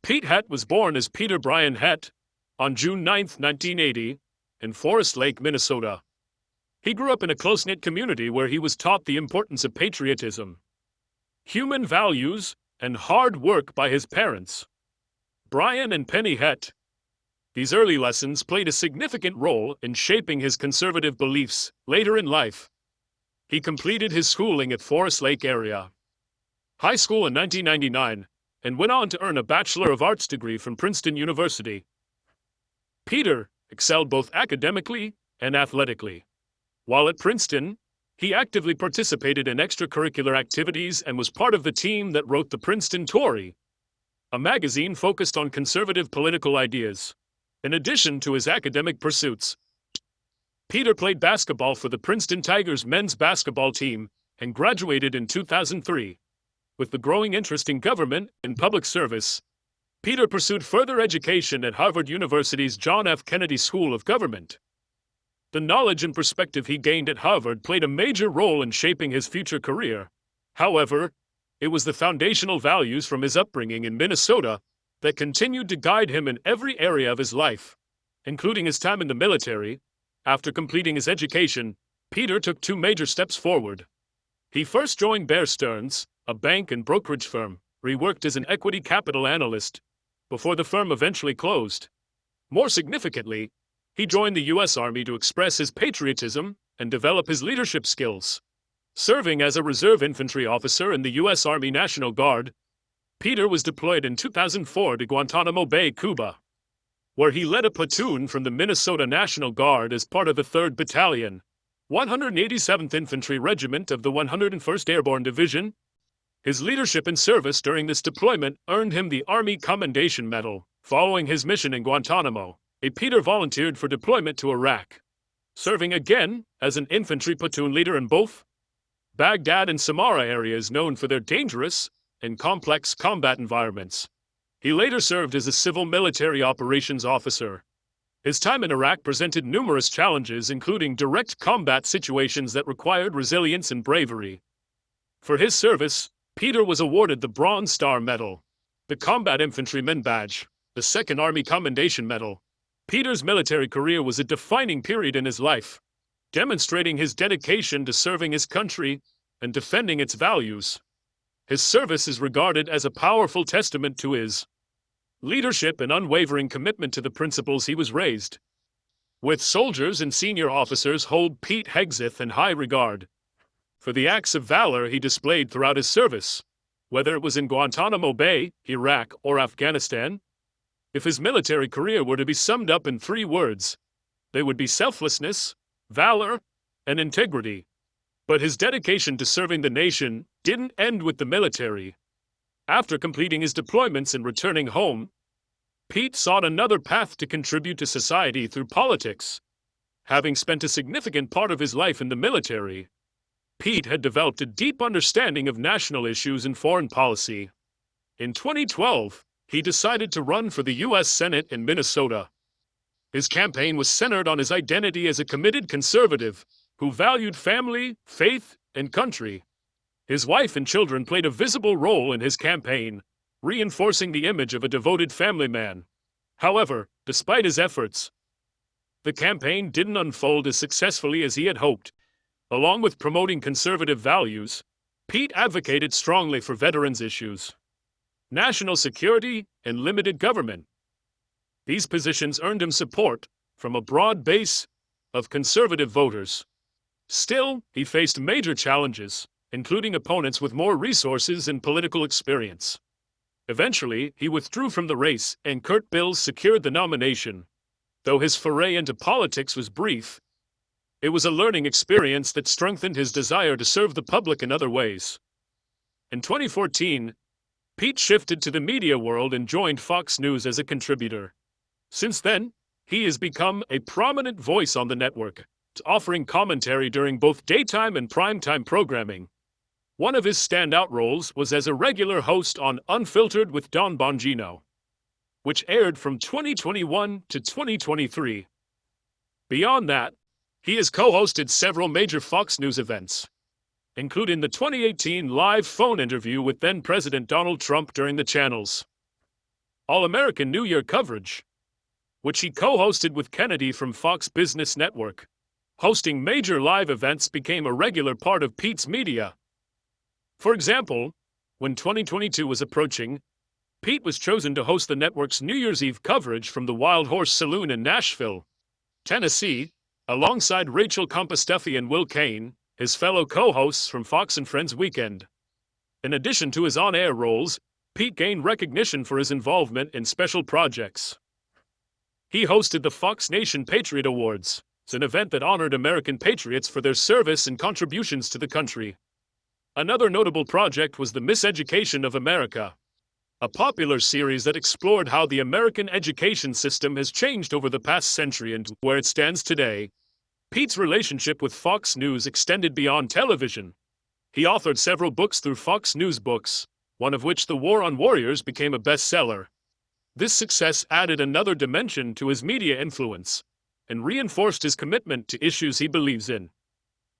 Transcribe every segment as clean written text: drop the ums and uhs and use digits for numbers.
Pete Hett was born as Peter Brian Hett on June 9, 1980, in Forest Lake, Minnesota. He grew up in a close-knit community where he was taught the importance of patriotism, human values, and hard work by his parents, Brian and Penny Hett. These early lessons played a significant role in shaping his conservative beliefs later in life. He completed his schooling at Forest Lake area high school in 1999 and went on to earn a Bachelor of Arts degree from Princeton University. Peter excelled both academically and athletically. While at Princeton, he actively participated in extracurricular activities and was part of the team that wrote the Princeton Tory, a magazine focused on conservative political ideas. In addition to his academic pursuits, Peter played basketball for the Princeton Tigers men's basketball team and graduated in 2003. With the growing interest in government and public service, Peter pursued further education at Harvard University's John F. Kennedy School of Government. The knowledge and perspective he gained at Harvard played a major role in shaping his future career. However, it was the foundational values from his upbringing in Minnesota that continued to guide him in every area of his life, including his time in the military. After completing his education, Peter took two major steps forward. He first joined Bear Stearns, a bank and brokerage firm, where he worked as an equity capital analyst before the firm eventually closed. More significantly, he joined the U.S. Army to express his patriotism and develop his leadership skills. Serving as a reserve infantry officer in the U.S. Army National Guard, Peter was deployed in 2004 to Guantanamo Bay, Cuba, where he led a platoon from the Minnesota National Guard as part of the 3rd Battalion, 187th Infantry Regiment of the 101st Airborne Division. His leadership and service during this deployment earned him the Army Commendation Medal. Following his mission in Guantanamo, Peter volunteered for deployment to Iraq, serving again as an infantry platoon leader in both Baghdad and Samarra areas known for their dangerous and complex combat environments. He later served as a civil military operations officer. His time in Iraq presented numerous challenges, including direct combat situations that required resilience and bravery. For his service, Peter was awarded the Bronze Star Medal, the Combat Infantryman Badge, the Second Army Commendation Medal. Peter's military career was a defining period in his life, demonstrating his dedication to serving his country and defending its values. His service is regarded as a powerful testament to his leadership and unwavering commitment to the principles he was raised with. Soldiers and senior officers hold Pete Hegseth in high regard for the acts of valor he displayed throughout his service, whether it was in Guantanamo Bay, Iraq, or Afghanistan. If his military career were to be summed up in 3 words, they would be selflessness, valor, and integrity. But his dedication to serving the nation didn't end with the military. After completing his deployments and returning home, Pete sought another path to contribute to society through politics. Having spent a significant part of his life in the military, Pete had developed a deep understanding of national issues and foreign policy. In 2012, he decided to run for the U.S. Senate in Minnesota. His campaign was centered on his identity as a committed conservative who valued family, faith, and country. His wife and children played a visible role in his campaign, reinforcing the image of a devoted family man. However, despite his efforts, the campaign didn't unfold as successfully as he had hoped. Along with promoting conservative values, Pete advocated strongly for veterans' issues, national security, and limited government. These positions earned him support from a broad base of conservative voters. Still, he faced major challenges, including opponents with more resources and political experience. Eventually, he withdrew from the race, and Kurt Bills secured the nomination. Though his foray into politics was brief, it was a learning experience that strengthened his desire to serve the public in other ways. In 2014, Pete shifted to the media world and joined Fox News as a contributor. Since then, he has become a prominent voice on the network, offering commentary during both daytime and primetime programming. One of his standout roles was as a regular host on Unfiltered with Don Bongino, which aired from 2021 to 2023. Beyond that, he has co-hosted several major Fox News events, including the 2018 live phone interview with then-President Donald Trump during the channel's All-American New Year coverage, which he co-hosted with Kennedy from Fox Business Network. Hosting major live events became a regular part of Pete's media. For example, when 2022 was approaching, Pete was chosen to host the network's New Year's Eve coverage from the Wild Horse Saloon in Nashville, Tennessee, alongside Rachel Composteffi and Will Kane, his fellow co-hosts from Fox and Friends Weekend. In addition to his on-air roles, Pete gained recognition for his involvement in special projects. He hosted the Fox Nation Patriot Awards, an event that honored American patriots for their service and contributions to the country. Another notable project was the Miseducation of America, a popular series that explored how the American education system has changed over the past century and where it stands today. Pete's relationship with Fox News extended beyond television. He authored several books through Fox News Books, one of which, The War on Warriors, became a bestseller. This success added another dimension to his media influence and reinforced his commitment to issues he believes in.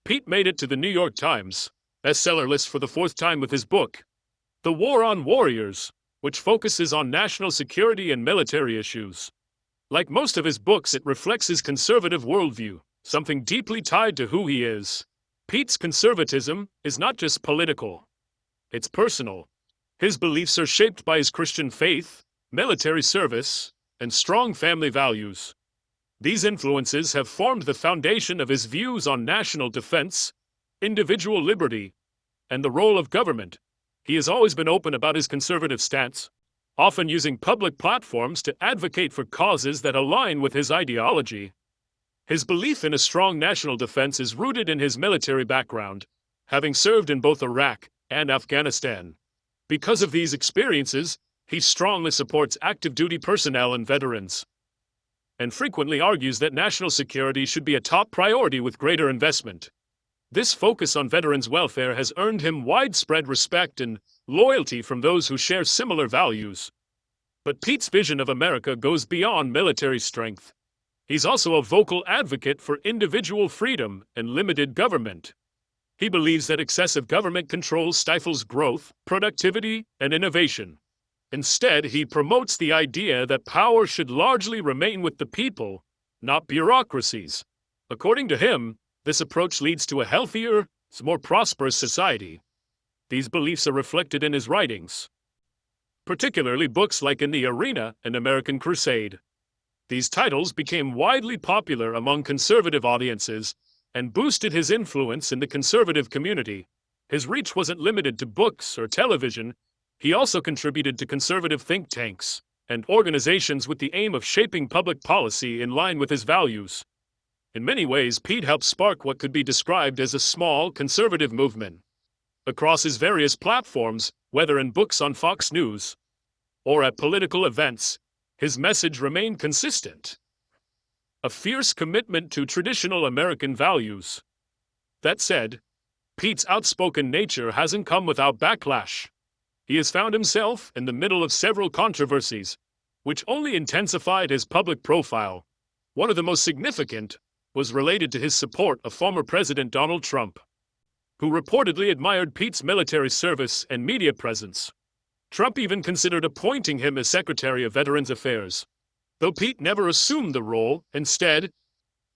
Pete made it to the New York Times bestseller list for the fourth time with his book, The War on Warriors, which focuses on national security and military issues. Like most of his books, it reflects his conservative worldview, something deeply tied to who he is. Pete's conservatism is not just political, it's personal. His beliefs are shaped by his Christian faith, military service, and strong family values. These influences have formed the foundation of his views on national defense, individual liberty, and the role of government. He has always been open about his conservative stance, often using public platforms to advocate for causes that align with his ideology. His belief in a strong national defense is rooted in his military background, having served in both Iraq and Afghanistan. Because of these experiences, he strongly supports active duty personnel and veterans, and frequently argues that national security should be a top priority with greater investment. This focus on veterans' welfare has earned him widespread respect and loyalty from those who share similar values. But Pete's vision of America goes beyond military strength. He's also a vocal advocate for individual freedom and limited government. He believes that excessive government control stifles growth, productivity, and innovation. Instead, he promotes the idea that power should largely remain with the people, not bureaucracies. According to him, this approach leads to a healthier, more prosperous society. These beliefs are reflected in his writings, particularly books like In the Arena and American Crusade. These titles became widely popular among conservative audiences and boosted his influence in the conservative community. His reach wasn't limited to books or television. He also contributed to conservative think tanks and organizations with the aim of shaping public policy in line with his values. In many ways, Pete helped spark what could be described as a small conservative movement. Across his various platforms, whether in books on Fox News or at political events, his message remained consistent: a fierce commitment to traditional American values. That said, Pete's outspoken nature hasn't come without backlash. He has found himself in the middle of several controversies, which only intensified his public profile. One of the most significant was related to his support of former President Donald Trump, who reportedly admired Pete's military service and media presence. Trump even considered appointing him as Secretary of Veterans Affairs, though Pete never assumed the role. Instead,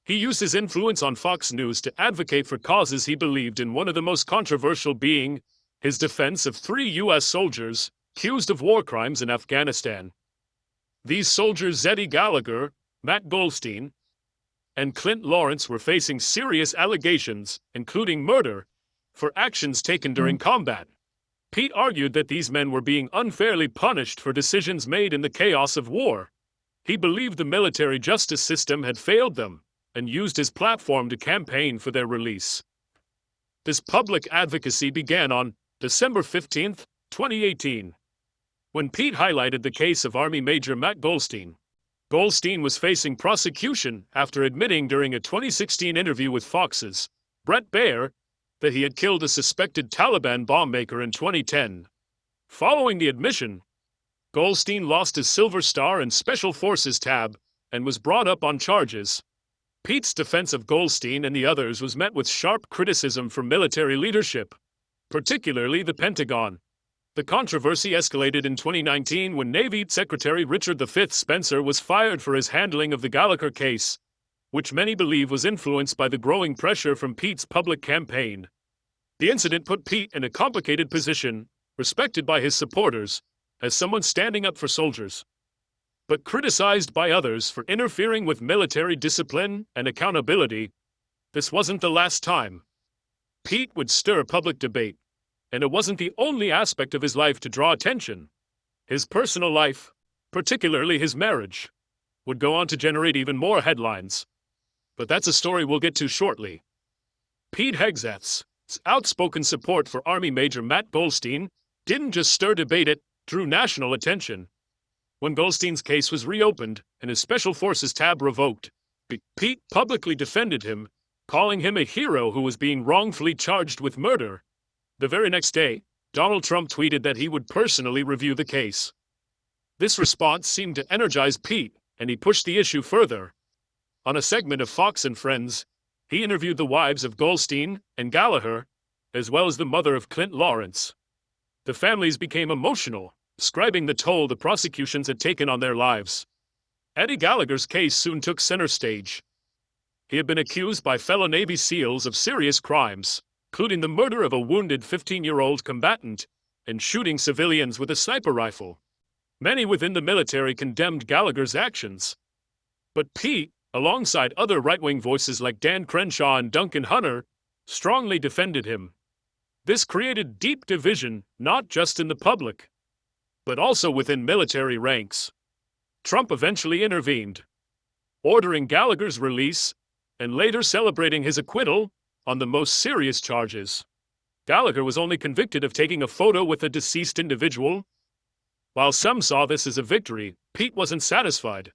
he used his influence on Fox News to advocate for causes he believed in, one of the most controversial being his defense of 3 U.S. soldiers accused of war crimes in Afghanistan. These soldiers, Zeddy Gallagher, Matt Goldstein, and Clint Lawrence, were facing serious allegations, including murder, for actions taken during combat. Pete argued that these men were being unfairly punished for decisions made in the chaos of war. He believed the military justice system had failed them and used his platform to campaign for their release. This public advocacy began on December 15, 2018, when Pete highlighted the case of Army Major Matt Goldstein. Goldstein was facing prosecution after admitting during a 2016 interview with Fox's Bret Baier that he had killed a suspected Taliban bomb maker in 2010. Following the admission, Goldstein lost his Silver Star and Special Forces tab and was brought up on charges. Pete's defense of Goldstein and the others was met with sharp criticism from military leadership, particularly the Pentagon. The controversy escalated in 2019 when Navy Secretary Richard V. Spencer was fired for his handling of the Gallagher case, which many believe was influenced by the growing pressure from Pete's public campaign. The incident put Pete in a complicated position, respected by his supporters, as someone standing up for soldiers, but criticized by others for interfering with military discipline and accountability. This wasn't the last time. Pete would stir public debate, and it wasn't the only aspect of his life to draw attention. His personal life, particularly his marriage, would go on to generate even more headlines. But that's a story we'll get to shortly. Pete Hegseth's outspoken support for Army Major Matt Goldstein didn't just stir debate, it drew national attention. When Goldstein's case was reopened and his Special Forces tab revoked, Pete publicly defended him, calling him a hero who was being wrongfully charged with murder. The very next day, Donald Trump tweeted that he would personally review the case. This response seemed to energize Pete, and he pushed the issue further. On a segment of Fox and Friends, he interviewed the wives of Goldstein and Gallagher, as well as the mother of Clint Lawrence. The families became emotional, describing the toll the prosecutions had taken on their lives. Eddie Gallagher's case soon took center stage. He had been accused by fellow Navy SEALs of serious crimes, including the murder of a wounded 15-year-old combatant and shooting civilians with a sniper rifle. Many within the military condemned Gallagher's actions. But Pete, alongside other right-wing voices like Dan Crenshaw and Duncan Hunter, strongly defended him. This created deep division, not just in the public, but also within military ranks. Trump eventually intervened, ordering Gallagher's release and later celebrating his acquittal on the most serious charges. Gallagher was only convicted of taking a photo with a deceased individual. While some saw this as a victory, Pete wasn't satisfied.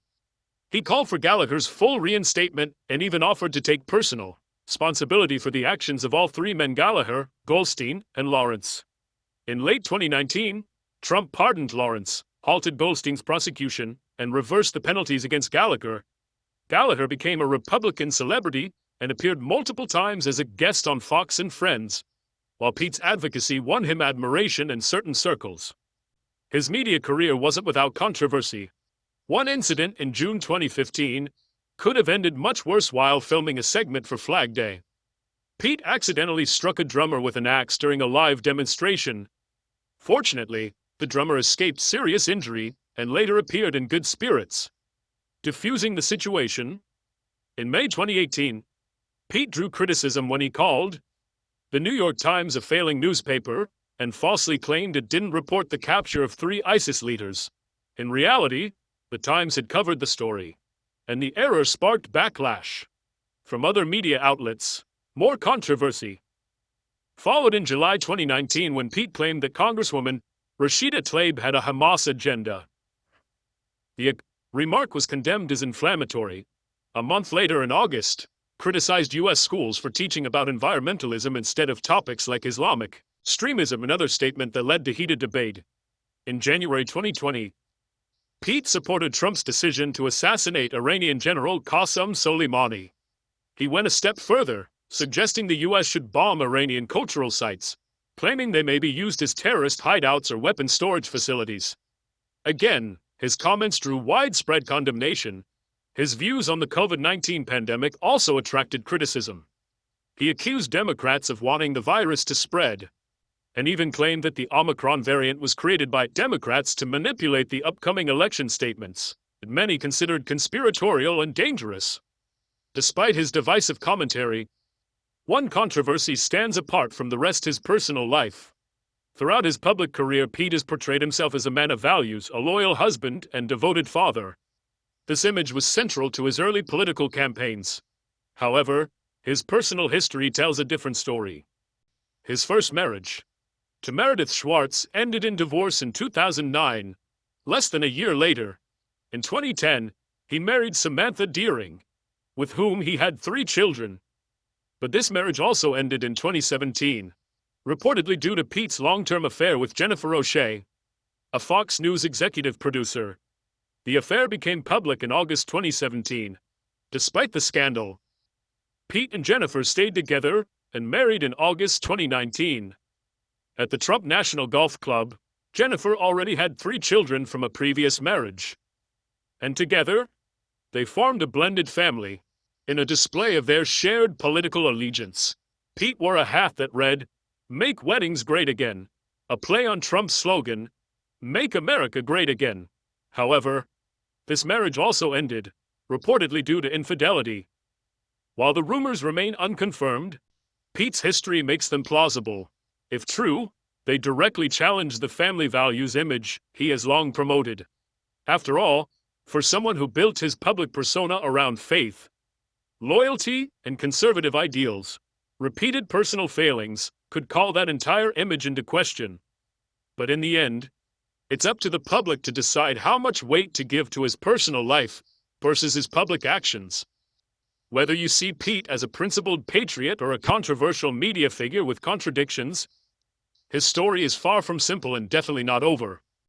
He called for Gallagher's full reinstatement and even offered to take personal responsibility for the actions of all three men: Gallagher, Goldstein, and Lawrence. In late 2019, Trump pardoned Lawrence, halted Goldstein's prosecution, and reversed the penalties against Gallagher. Gallagher became a Republican celebrity and appeared multiple times as a guest on Fox and Friends, while Pete's advocacy won him admiration in certain circles. His media career wasn't without controversy. One incident in June 2015 could have ended much worse while filming a segment for Flag Day. Pete accidentally struck a drummer with an axe during a live demonstration. Fortunately, the drummer escaped serious injury and later appeared in good spirits, diffusing the situation. In May 2018, Pete drew criticism when he called the New York Times a failing newspaper and falsely claimed it didn't report the capture of 3 ISIS leaders. In reality, the Times had covered the story, and the error sparked backlash from other media outlets. More controversy followed in July 2019 when Pete claimed that Congresswoman Rashida Tlaib had a Hamas agenda. The remark was condemned as inflammatory. A month later, in August, criticized U.S. schools for teaching about environmentalism instead of topics like Islamic extremism, another statement that led to heated debate. In January 2020, Pete supported Trump's decision to assassinate Iranian General Qasem Soleimani. He went a step further, suggesting the U.S. should bomb Iranian cultural sites, claiming they may be used as terrorist hideouts or weapon storage facilities. Again, his comments drew widespread condemnation. His views on the COVID-19 pandemic also attracted criticism. He accused Democrats of wanting the virus to spread, and even claimed that the Omicron variant was created by Democrats to manipulate the upcoming election statements, that many considered conspiratorial and dangerous. Despite his divisive commentary, one controversy stands apart from the rest: his personal life. Throughout his public career, Pete has portrayed himself as a man of values, a loyal husband, and devoted father. This image was central to his early political campaigns. However, his personal history tells a different story. His first marriage, to Meredith Schwartz, ended in divorce in 2009. Less than a year later, in 2010, he married Samantha Deering, with whom he had 3 children. But this marriage also ended in 2017, reportedly due to Pete's long-term affair with Jennifer O'Shea, a Fox News executive producer. The affair became public in August 2017. Despite the scandal, Pete and Jennifer stayed together and married in August 2019. At the Trump National Golf Club, Jennifer already had 3 children from a previous marriage. And together, they formed a blended family. In a display of their shared political allegiance, Pete wore a hat that read, "Make weddings great again," a play on Trump's slogan, "Make America Great Again." However, this marriage also ended, reportedly due to infidelity. While the rumors remain unconfirmed, Pete's history makes them plausible. If true, they directly challenge the family values image he has long promoted. After all, for someone who built his public persona around faith, loyalty, and conservative ideals, repeated personal failings could call that entire image into question. But in the end, it's up to the public to decide how much weight to give to his personal life versus his public actions. Whether you see Pete as a principled patriot or a controversial media figure with contradictions, his story is far from simple and definitely not over.